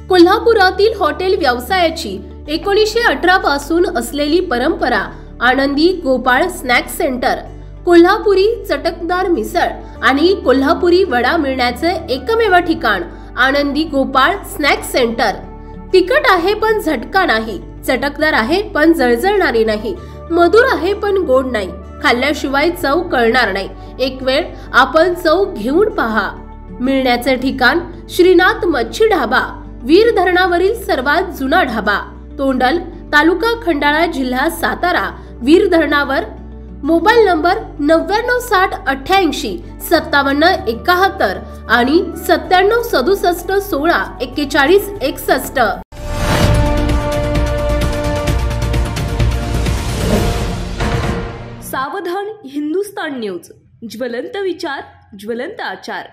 कोल्हापुरातील हॉटेल व्यवसायाची 1918 पासून असलेली परंपरा आनंदी गोपाळ स्नॅक सेंटर, कोल्हापुरी चटकदार मिसळ आणि कोल्हापुरी वडा मिळण्याचे एकमेव ठिकाण आनंदी गोपाळ स्नॅक सेंटर। तिखट आहे पण झटका नाही, चटकदार आहे पण जळजळणारी नाही, मधुर आहे पण गोड नाही, खाल्ल्याशिवाय चव कळणार नाही। एक वेळ आपण चव घेऊन पहा। मिळण्याचे ठिकाण श्रीनाथ मच्छी ढाबा, वीर धरणावरील सर्वात जुना ढाबा, तोंडल, तालुका खंडाळा, जिल्हा सातारा। वीर धरणावर। मोबाईल नंबर 9960885771 आणि 9767164161। सावधान हिंदुस्तान न्यूज, ज्वलंत विचार, ज्वलंत आचार।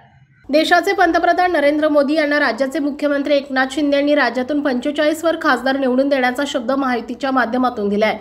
देशाचे पंतप्रधान नरेंद्र मोदी यांना राज्याचे मुख्यमंत्री एकनाथ शिंदे यांनी राज्यातून 45 वर खासदार निवडून देण्याचा शब्द माहितीच्या माध्यमातून दिलाय।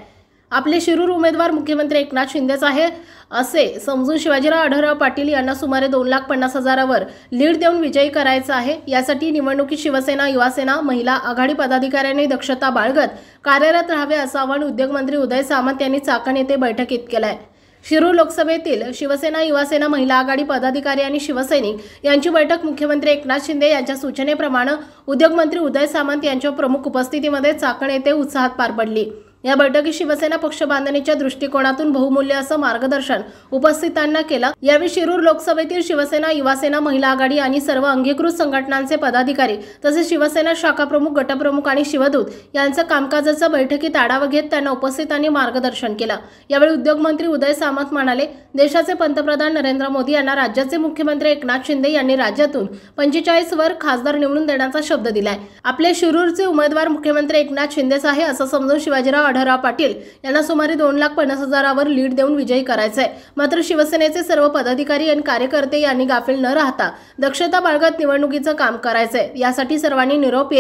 आपले शिरूर उमेदवार मुख्यमंत्री एकनाथ शिंदेच आहे असे समजून शिवाजीराव आढळराव पाटील यांना सुमारे 2,50,000 वर लीड देऊन विजयी करायचं आहे। यासाठी निवडणुकीत शिवसेना, युवासेना, महिला आघाडी पदाधिकाऱ्यांनी दक्षता बाळगत कार्यरत राहावे असं आवाहन उद्योगमंत्री उदय सामंत यांनी चाकण येथे बैठकीत केलंय। शिरूर लोकसभेतील शिवसेना, युवासेना, महिला आघाडी पदाधिकारी आणि शिवसैनिक यांची बैठक मुख्यमंत्री एकनाथ शिंदे यांच्या सूचनेप्रमाणे उद्योगमंत्री उदय सामंत यांच्या प्रमुख उपस्थितीमध्ये चाकण येथे उत्साहात पार पडली। या बैठकीत शिवसेना पक्ष बांधणीच्या दृष्टिकोनातून बहुमूल्य असं मार्गदर्शन उपस्थितांना केलं। यावेळी शिरूर लोकसभेतील शिवसेना, युवासेना, महिला आघाडी आणि सर्व अंगीकृत संघटनांचे पदाधिकारी तसेच शिवसेना शाखा प्रमुख, गटप्रमुख आणि शिवदूत यांचं कामकाजाचा बैठकीत आढावा घेत त्यांना उपस्थितांनी मार्गदर्शन केलं। यावेळी उद्योगमंत्री उदय सामंत म्हणाले, देशाचे पंतप्रधान नरेंद्र मोदी यांना राज्याचे मुख्यमंत्री एकनाथ शिंदे यांनी राज्यातून 45 वर खासदार निवडून देण्याचा शब्द दिलाय। आपले शिरूरचे उमेदवार मुख्यमंत्री एकनाथ शिंदेच आहे असं समजून शिवाजीराव आढळराव पाटील यांना सुमारे 2,50,000 वर लीड देऊन विजयी करायचंय। मात्र शिवसेनेचे सर्व पदाधिकारी आणि कार्यकर्ते यांनी गाफील न राहता दक्षता बाळगत निवडणुकीचं काम करायचंय। यासाठी सर्वांनी निरोप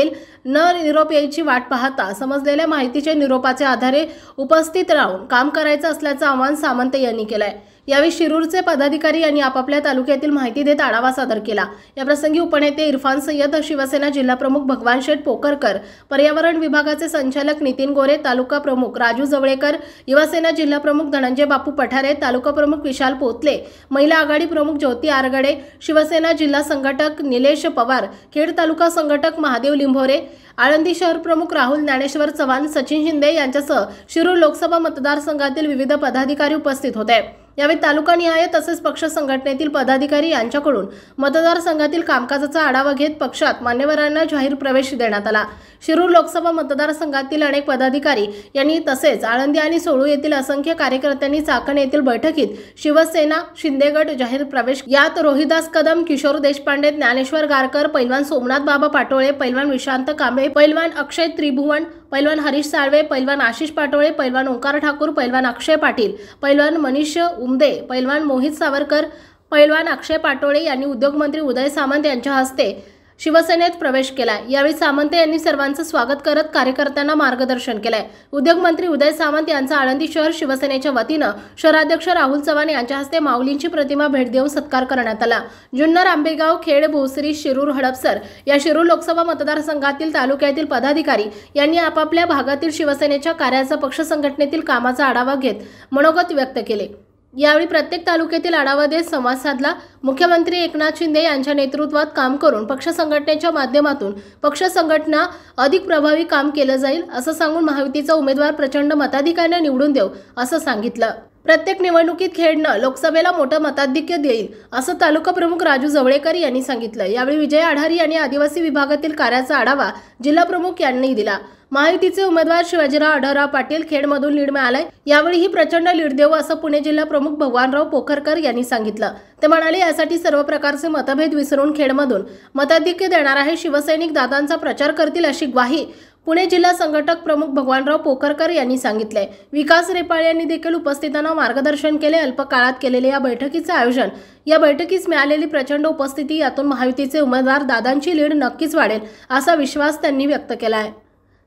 यायची वाट पाहता समजलेल्या माहितीच्या निरोपाच्या आधारे उपस्थित राहून काम करायचं असल्याचं आवाहन सामंत यांनी केलंय। यावेळी शिरूरचे पदाधिकारी यांनी आपापल्या तालुक्यातील माहिती देत आढावा सादर केला। या प्रसंगी उपनेते इरफान सय्यद, शिवसेना जिल्हा प्रमुख भगवान शेठ पोकरकर, पर्यावरण विभागाचे संचालक नितीन गोरे, तालुका प्रमुख राजू जवळेकर, युवासेना जिल्हा प्रमुख धनंजय बापू पठारे, तालुका प्रमुख विशाल पोतले, महिला आघाडी प्रमुख ज्योती आरगडे, शिवसेना जिल्हा संघटक निलेश पवार, खेड तालुका संघटक महादेव लिंभोरे, आळंदी शहर प्रमुख राहुल ज्ञानेश्वर चव्हाण, सचिन शिंदे यांच्यासह शिरूर लोकसभा मतदारसंघातील विविध पदाधिकारी उपस्थित होते। यावेळी तालुकानिहाय तसेच पक्ष संघटनेतील पदाधिकारी यांच्याकडून मतदारसंघातील कामकाजाचा आढावा घेत पक्षात मान्यवरांना जाहीर प्रवेश देण्यात आला। शिरूर लोकसभा मतदारसंघातील अनेक पदाधिकारी यांनी तसेच आळंदी आणि सोळू येथील असंख्य कार्यकर्त्यांनी चाकण येथील बैठकीत शिवसेना शिंदे गट जाहीर प्रवेश। यात रोहिदास कदम, किशोर देशपांडे, ज्ञानेश्वर गारकर, पैलवान सोमनाथ बाबा पाटोळे, पैलवान विशांत कांबळे, पैलवान अक्षय त्रिभुवन, पैलवान हरीश साळवे, पैलवान आशिष पाटोळे, पैलवान ओंकार ठाकूर, पैलवान अक्षय पाटील, पैलवान मनीष उमदे, पैलवान मोहित सावरकर, पैलवान अक्षय पाटोळे यांनी उद्योगमंत्री उदय सामंत यांच्या हस्ते शिवसेनेत प्रवेश केलाय। यावेळी सामंत यांनी सर्वांचं स्वागत करत कार्यकर्त्यांना मार्गदर्शन केलंय। उद्योगमंत्री उदय सामंत यांचा आळंदी शहर शिवसेनेच्या वतीनं शहराध्यक्ष राहुल चव्हाण यांच्या हस्ते माऊलींची प्रतिमा भेट देऊन सत्कार करण्यात आला। जुन्नर, आंबेगाव, खेड, भोसरी, शिरूर, हडपसर या शिरूर लोकसभा मतदारसंघातील तालुक्यातील पदाधिकारी यांनी आपापल्या भागातील शिवसेनेच्या कार्याचा, पक्ष संघटनेतील कामाचा आढावा घेत मनोगत व्यक्त केले। यावेळी प्रत्येक तालुक्यातील आढावा देत संवाद साधला। मुख्यमंत्री एकनाथ शिंदे यांच्या नेतृत्वात काम करून पक्ष संघटनेच्या माध्यमातून पक्ष संघटना अधिक प्रभावी काम केलं जाईल असं सांगून महायुतीचा उमेदवार प्रचंड मताधिक्याने निवडून देऊ असं सांगितलं। प्रत्येक निवडणुकीत खेडनं लोकसभेला मोठं मताधिक्य देईल असं तालुका प्रमुख राजू जवळेकर यांनी सांगितलं। यावेळी विजय आढारी यांनी आदिवासी विभागातील कार्याचा आढावा जिल्हा प्रमुख यांनी दिला। महायुतीचे उमेदवार शिवाजीराव आढळराव पाटील खेडमधून लीड मिळाले। यावेळी ही प्रचंड लीड देऊ असं पुणे जिल्हा प्रमुख भगवानराव पोखरकर यांनी सांगितलं। ते म्हणाले, यासाठी सर्व प्रकारचे मतभेद विसरून खेडमधून मताधिक्य देणार आहे। शिवसैनिक दादांचा प्रचार करतील अशी ग्वाही पुणे जिल्हा संघटक प्रमुख भगवानराव पोखरकर यांनी सांगितले। विकास रेपाळे यांनी देखील उपस्थितांना मार्गदर्शन केले। अल्प काळात केलेले या बैठकीचे आयोजन, या बैठकीस मिळालेली प्रचंड उपस्थिती यातून महायुतीचे उमेदवार दादांची लीड नक्कीच वाढेल असा विश्वास त्यांनी व्यक्त केला आहे।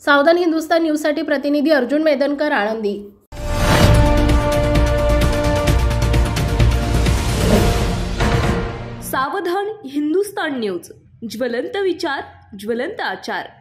सावधान हिंदुस्तान न्यूजसाठी प्रतिनिधी अर्जुन मेदनकर, आळंदी। सावधान हिंदुस्तान न्यूज, ज्वलंत विचार, ज्वलंत आचार.